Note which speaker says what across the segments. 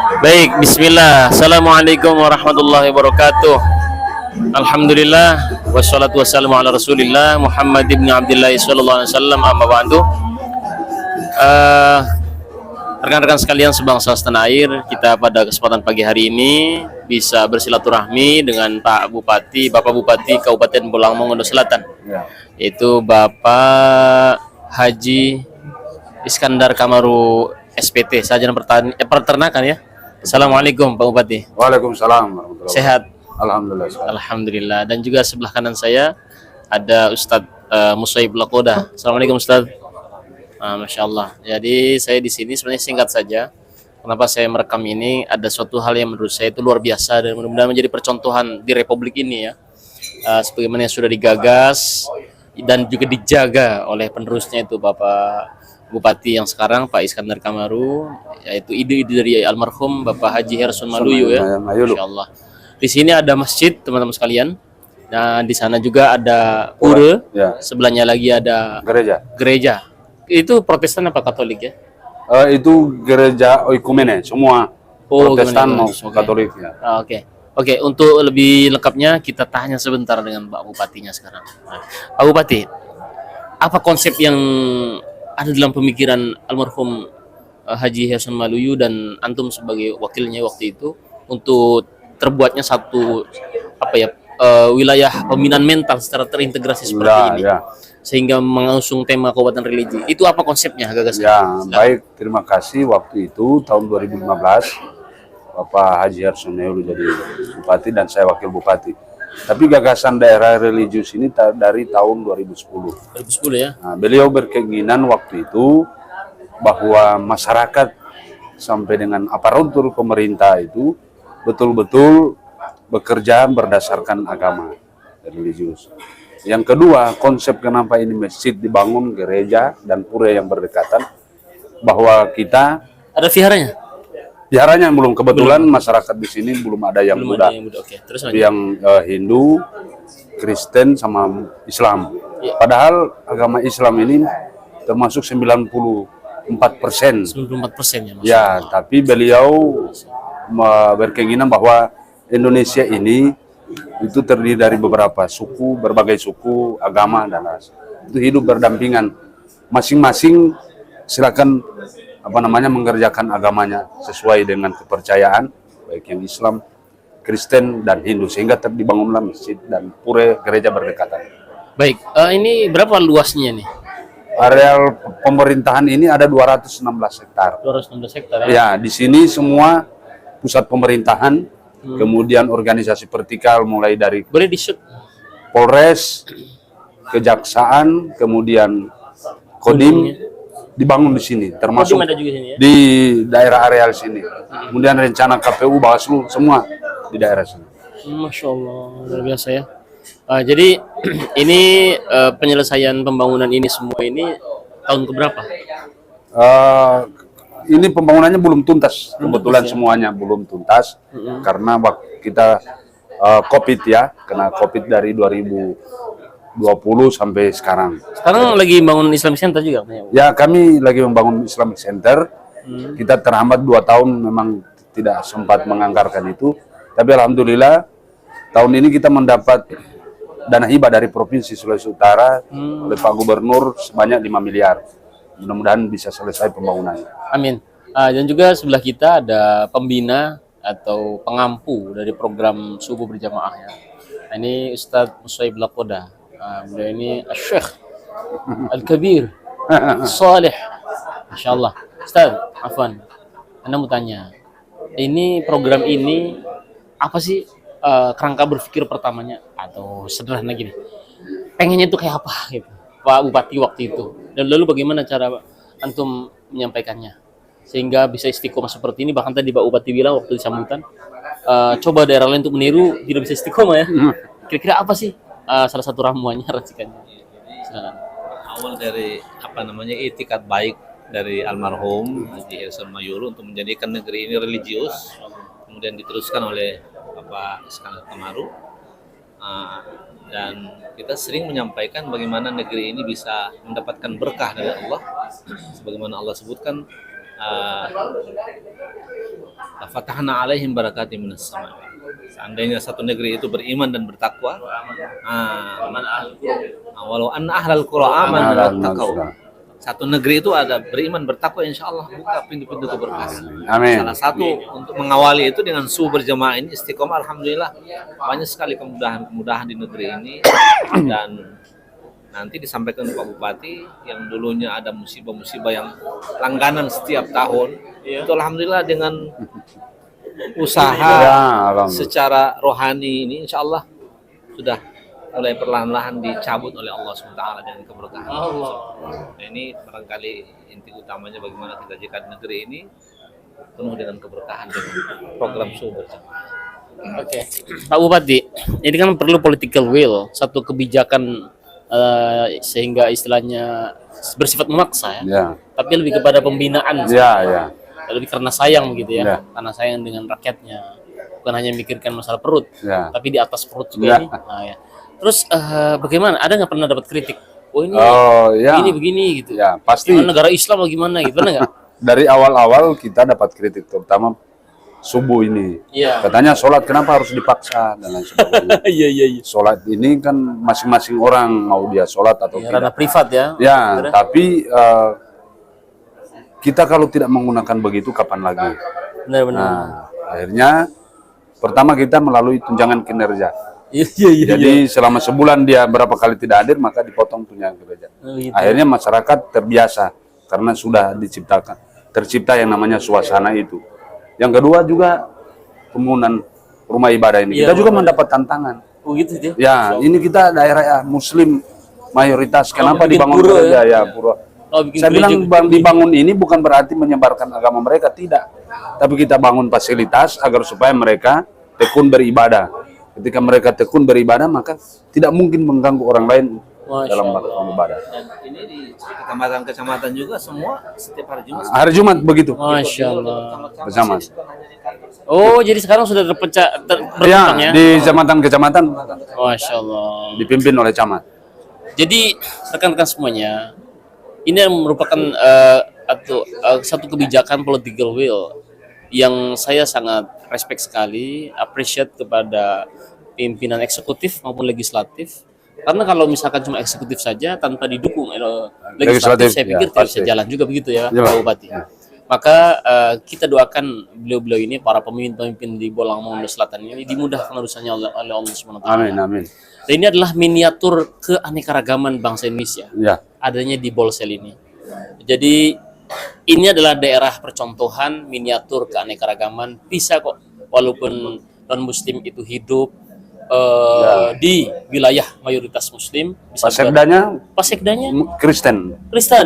Speaker 1: Baik, bismillah. Assalamualaikum warahmatullahi wabarakatuh. Alhamdulillah wassalatu wassalamu ala Rasulillah Muhammad ibn Abdullah sallallahu alaihi wasallam, amma ba'du. Eh, Rekan-rekan sekalian sebangsa setanah air, kita pada kesempatan pagi hari ini bisa bersilaturahmi dengan Pak Bupati, Bapak Bupati Kabupaten Bolang Mongondo Selatan,
Speaker 2: Ya.
Speaker 1: yaitu Bapak Haji Iskandar Kamaru SPT, Sarjana Peternakan ya. Assalamualaikum Pak Bupati.
Speaker 2: Waalaikumsalam warahmatullahi
Speaker 1: Sehat?
Speaker 2: wabarakatuh. Alhamdulillah. Sehat.
Speaker 1: Alhamdulillah. Dan juga sebelah kanan saya ada Ustadz Musaib Lakoda. Assalamualaikum Ustadz. Masya Allah. Jadi saya di sini sebenarnya singkat saja. Kenapa saya merekam ini? Ada suatu hal yang menurut saya itu luar biasa dan mudah-mudahan menjadi percontohan di Republik ini ya. Sebagaimana yang sudah digagas dan juga dijaga oleh penerusnya itu Bapak Bupati yang sekarang Pak Iskandar Kamaru, yaitu ide-ide dari almarhum Bapak Haji Herson Maluyu ya. Masya Allah. Di sini ada masjid teman-teman sekalian. Nah di sana juga ada pura.
Speaker 2: Ya.
Speaker 1: Sebelahnya lagi ada
Speaker 2: Gereja.
Speaker 1: Itu Protestan apa Katolik ya?
Speaker 2: Itu gereja oikumene, semua Protestan
Speaker 1: gimana?
Speaker 2: maupun Katolik ya.
Speaker 1: Oke, untuk lebih lengkapnya kita tanya sebentar dengan Pak Bupatinya sekarang. Nah, Pak Bupati, apa konsep yang ada dalam pemikiran almarhum Haji Herson Maluyu dan antum sebagai wakilnya waktu itu untuk terbuatnya satu wilayah pembinaan mental secara terintegrasi seperti ini, sehingga mengusung tema kabupaten religi. Itu apa konsepnya, gagasannya?
Speaker 2: Ya, baik, terima kasih. Waktu itu tahun 2015 Bapak Haji Herson Maluyu jadi bupati dan saya wakil bupati. Tapi gagasan daerah religius ini dari tahun 2010.
Speaker 1: 2010 ya.
Speaker 2: Nah, beliau berkeinginan waktu itu bahwa masyarakat sampai dengan aparatur pemerintah itu betul-betul bekerja berdasarkan agama religius. Yang kedua, konsep kenapa ini masjid dibangun, gereja dan pura yang berdekatan, bahwa kita
Speaker 1: ada viharanya.
Speaker 2: Viharanya belum, kebetulan masyarakat di sini belum ada yang Buddha.
Speaker 1: Oke, terus
Speaker 2: yang Hindu, Kristen sama Islam.
Speaker 1: Ya.
Speaker 2: Padahal agama Islam ini termasuk 94%.
Speaker 1: 94% ya, Mas.
Speaker 2: Ya, tapi beliau berkeinginan bahwa Indonesia ini itu terdiri dari beberapa suku, berbagai suku, agama dan ras. Itu hidup berdampingan. Masing-masing silakan mengerjakan agamanya sesuai dengan kepercayaan, baik yang Islam, Kristen dan Hindu, sehingga dibangunlah masjid dan pura gereja berdekatan.
Speaker 1: Baik, ini berapa luasnya nih?
Speaker 2: Areal pemerintahan ini ada 216 hektar.
Speaker 1: 216 hektar ya?
Speaker 2: Ya, di sini semua pusat pemerintahan, kemudian organisasi vertikal mulai dari
Speaker 1: boleh di-shoot
Speaker 2: Polres, Kejaksaan, kemudian Kodim dibangun di sini, termasuk
Speaker 1: ada juga sini, ya?
Speaker 2: di daerah areal sini. Kemudian rencana KPU, Bawaslu, semua di daerah sini.
Speaker 1: Masya Allah, luar biasa ya. Jadi ini penyelesaian pembangunan ini semua ini tahun keberapa?
Speaker 2: Ini pembangunannya belum tuntas, kebetulan semuanya belum tuntas karena waktu kita COVID ya, kena COVID dari 2020 sampai sekarang.
Speaker 1: Sekarang lagi bangun Islamic Center juga?
Speaker 2: Ya, kami lagi membangun Islamic Center. Kita terhambat 2 tahun, memang tidak sempat menganggarkan itu. Tapi alhamdulillah tahun ini kita mendapat dana hibah dari Provinsi Sulawesi Utara oleh Pak Gubernur sebanyak 5 miliar. Mudah-mudahan bisa selesai pembangunannya.
Speaker 1: Amin. Dan juga sebelah kita ada pembina atau pengampu dari program subuh berjamaah ya. Ini Ustadz Musaib Lakoda. Beliau ini Syekh Al-Kabir Salih. Masya Allah. Ustaz, afwan, Anda mau tanya, ini program ini apa sih kerangka berpikir pertamanya, atau sederhana gini, pengennya itu kayak apa gitu Pak Bupati waktu itu, dan lalu bagaimana cara antum menyampaikannya sehingga bisa istiqomah seperti ini? Bahkan tadi Pak Bupati bilang waktu di sambutan, coba daerah lain untuk meniru tidak bisa istiqomah ya. Kira-kira apa sih salah satu ramuannya, racikannya?
Speaker 3: Awal dari itikat baik dari almarhum Haji Herson Maluyu untuk menjadikan negeri ini religius, kemudian diteruskan oleh Bapak Iskandar Kamaru, dan kita sering menyampaikan bagaimana negeri ini bisa mendapatkan berkah dari Allah, sebagaimana Allah sebutkan fatahna alaihim barakatim minas sama. Seandainya satu negeri itu beriman dan bertakwa, walau anna ahlal qura amanu wattaqau. Satu negeri itu ada beriman bertakwa, insya Allah buka pintu-pintu keberkahan.
Speaker 2: Amin.
Speaker 3: Salah satu untuk mengawali itu dengan subuh berjamaah ini istiqomah, alhamdulillah banyak sekali kemudahan di negeri ini. Dan nanti disampaikan Pak Bupati yang dulunya ada musibah-musibah yang langganan setiap tahun, itu alhamdulillah dengan usaha secara rohani ini insya Allah sudah mulai perlahan-lahan dicabut oleh Allah SWT dengan keberkahan Allah. Nah, ini barangkali inti utamanya bagaimana kita jadikan negeri ini penuh dengan keberkahan dengan program sumber.
Speaker 1: Oke, Pak Bupati, ini kan perlu political will, satu kebijakan sehingga istilahnya bersifat memaksa ya. Tapi lebih kepada pembinaan. Lebih karena sayang begitu ya. Karena sayang dengan rakyatnya. Bukan hanya memikirkan masalah perut, tapi di atas perut juga ini. Nah, ya. Terus bagaimana? Ada nggak pernah dapat kritik? Oh ini begini gitu.
Speaker 2: Ya, pasti.
Speaker 1: Negara Islam atau gimana gitu, pernah nggak?
Speaker 2: Dari awal-awal kita dapat kritik, terutama subuh ini. Katanya sholat kenapa harus dipaksa dan lain sebagainya. Iya. Sholat ini kan masing-masing orang mau dia sholat atau tidak.
Speaker 1: Ranah privat ya.
Speaker 2: Tapi kita kalau tidak menggunakan begitu kapan lagi?
Speaker 1: Benar-benar.
Speaker 2: Nah, akhirnya pertama kita melalui tunjangan kinerja.
Speaker 1: Iya.
Speaker 2: Jadi selama sebulan dia berapa kali tidak hadir maka dipotong tunjangan kinerja.
Speaker 1: Gitu.
Speaker 2: Akhirnya masyarakat terbiasa karena sudah tercipta yang namanya suasana itu. Yang kedua juga pembangunan rumah ibadah ini. Kita juga mendapat tantangan.
Speaker 1: Oh gitu ya.
Speaker 2: Ya, ini kita daerah Muslim mayoritas. Kenapa dibangun gereja ya pura? Saya bilang dibangun ini bukan berarti menyebarkan agama mereka, tidak. Tapi kita bangun fasilitas agar supaya mereka tekun beribadah. Ketika mereka tekun beribadah, maka tidak mungkin mengganggu orang lain dalam beribadah.
Speaker 3: Dan ini di kecamatan-kecamatan juga semua setiap hari Jumat.
Speaker 2: Hari Jumat begitu.
Speaker 1: Masya Allah.
Speaker 2: Bersama.
Speaker 1: Oh, jadi sekarang sudah terpecah berkembang ya?
Speaker 2: Di kecamatan-kecamatan.
Speaker 1: Masya Allah.
Speaker 2: Dipimpin oleh camat.
Speaker 1: Jadi rekan-rekan semuanya, ini merupakan satu kebijakan political will yang saya sangat respect sekali, appreciate kepada pimpinan eksekutif maupun legislatif. Karena kalau misalkan cuma eksekutif saja tanpa didukung legislatif, saya pikir tidak bisa jalan juga begitu ya, Pak Bupati. Maka kita doakan beliau-beliau ini, para pemimpin-pemimpin di Bolang Mongondo Selatan ini dimudahkan urusannya oleh Allah SWT.
Speaker 2: Amin.
Speaker 1: Dan ini adalah miniatur keanekaragaman bangsa Indonesia. Adanya di Bolsel ini. Jadi ini adalah daerah percontohan miniatur keanekaragaman. Bisa kok walaupun non-muslim itu hidup di wilayah mayoritas muslim, bisa Pasekdanya
Speaker 2: Kristen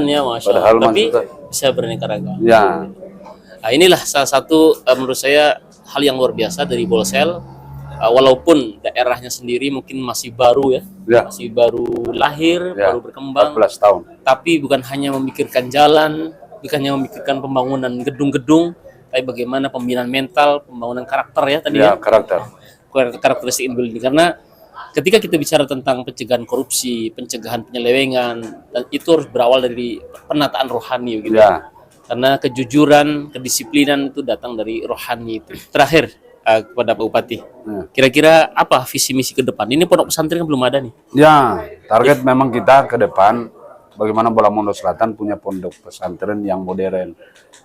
Speaker 2: ya,
Speaker 1: Masya Allah, tapi bisa beraneka ragam. Nah, inilah salah satu menurut saya hal yang luar biasa dari Bolsel. Walaupun daerahnya sendiri mungkin masih baru masih baru lahir, baru berkembang,
Speaker 2: 14 tahun.
Speaker 1: Tapi bukan hanya memikirkan jalan, bukan hanya memikirkan pembangunan gedung-gedung, tapi bagaimana pembinaan mental, pembangunan karakter ya tadi karakteristik ini. Karena ketika kita bicara tentang pencegahan korupsi, pencegahan penyelewengan, dan itu harus berawal dari penataan rohani gitu. Karena kejujuran, kedisiplinan itu datang dari rohani itu. Terakhir kepada Pak Bupati, kira-kira apa visi misi ke depan? Ini pondok pesantren kan belum ada nih.
Speaker 2: Target memang kita ke depan bagaimana Bolang Mongondo Selatan punya pondok pesantren yang modern,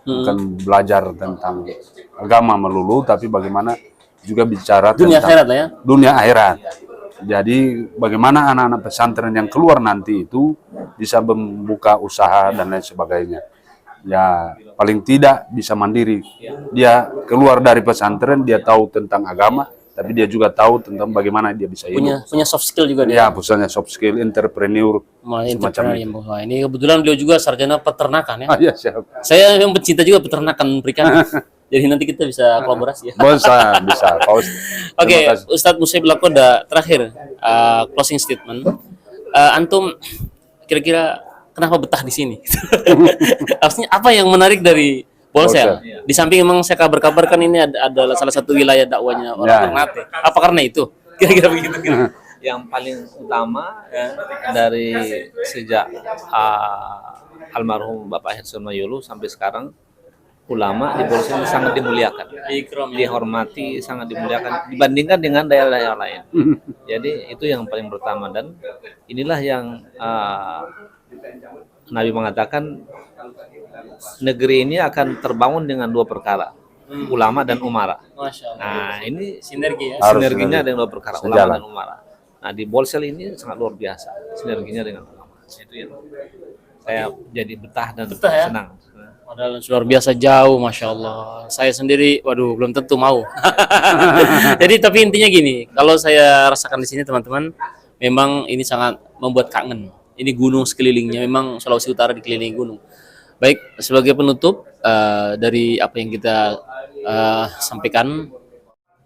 Speaker 2: bukan belajar tentang agama melulu, tapi bagaimana juga bicara
Speaker 1: dunia
Speaker 2: tentang
Speaker 1: akhirat lah ya.
Speaker 2: Dunia akhirat. Jadi bagaimana anak-anak pesantren yang keluar nanti itu bisa membuka usaha dan lain sebagainya. Ya paling tidak bisa mandiri. Dia keluar dari pesantren, dia tahu tentang agama, tapi dia juga tahu tentang bagaimana dia bisa hidup.
Speaker 1: Punya soft skill juga dia.
Speaker 2: Punya soft skill, entrepreneur, semacam itu.
Speaker 1: Ini kebetulan beliau juga sarjana peternakan ya.
Speaker 2: Siap.
Speaker 1: Saya yang pecinta juga peternakan perikan. Jadi nanti kita bisa kolaborasi ya.
Speaker 2: Bisa.
Speaker 1: Oke, Ustadz Musaib Lakoda, terakhir closing statement. Antum kira-kira kenapa betah di sini? Artinya apa yang menarik dari Bolsel? Di samping memang saya kabar-kabarkan ini adalah salah satu wilayah dakwanya orang Ternate. Apa karena itu? Kira-kira begitu.
Speaker 3: Yang paling utama dari sejak almarhum Bapak Herson Mayulu sampai sekarang, ulama di Bolsel sangat dimuliakan,
Speaker 1: Ikram ya.
Speaker 3: dihormati, sangat dimuliakan dibandingkan dengan daerah-daerah lain. Jadi itu yang paling pertama, dan inilah yang Nabi mengatakan negeri ini akan terbangun dengan dua perkara, ulama dan umara.
Speaker 1: Masya Allah.
Speaker 3: Nah ini
Speaker 1: Sinergi ya.
Speaker 2: Harus
Speaker 3: sinerginya
Speaker 2: sinergi.
Speaker 3: dengan dua perkara,
Speaker 2: Sejalan.
Speaker 3: ulama dan umara. Nah di Bolsel ini sangat luar biasa sinerginya dengan ulama. Itu yang saya jadi betah dan
Speaker 1: Betah ya?
Speaker 3: senang.
Speaker 1: Padahal luar biasa jauh, masya Allah. Saya sendiri, waduh, belum tentu mau. Jadi tapi intinya gini, kalau saya rasakan di sini teman-teman, memang ini sangat membuat kangen. Ini gunung sekelilingnya, memang Sulawesi Utara dikelilingi gunung. Baik, sebagai penutup dari apa yang kita sampaikan,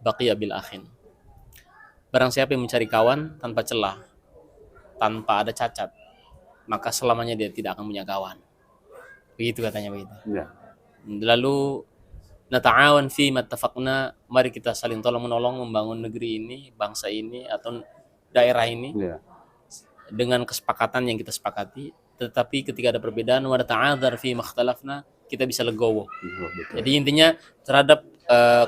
Speaker 1: baqiya bil akhin. Barang siapa yang mencari kawan tanpa celah, tanpa ada cacat, maka selamanya dia tidak akan punya kawan. Begitu katanya begitu.
Speaker 2: Ya.
Speaker 1: Lalu nata'awan fi mattafaqna, mari kita saling tolong menolong membangun negeri ini, bangsa ini atau daerah ini
Speaker 2: Ya.
Speaker 1: dengan kesepakatan yang kita sepakati. Tetapi ketika ada perbedaan, wa nata'adzar fi makhtalafna, kita bisa legowo.
Speaker 2: Betul.
Speaker 1: Jadi intinya terhadap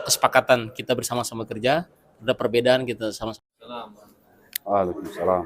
Speaker 1: kesepakatan kita bersama-sama kerja, terhadap perbedaan kita sama-sama.
Speaker 2: Waalaikumsalam.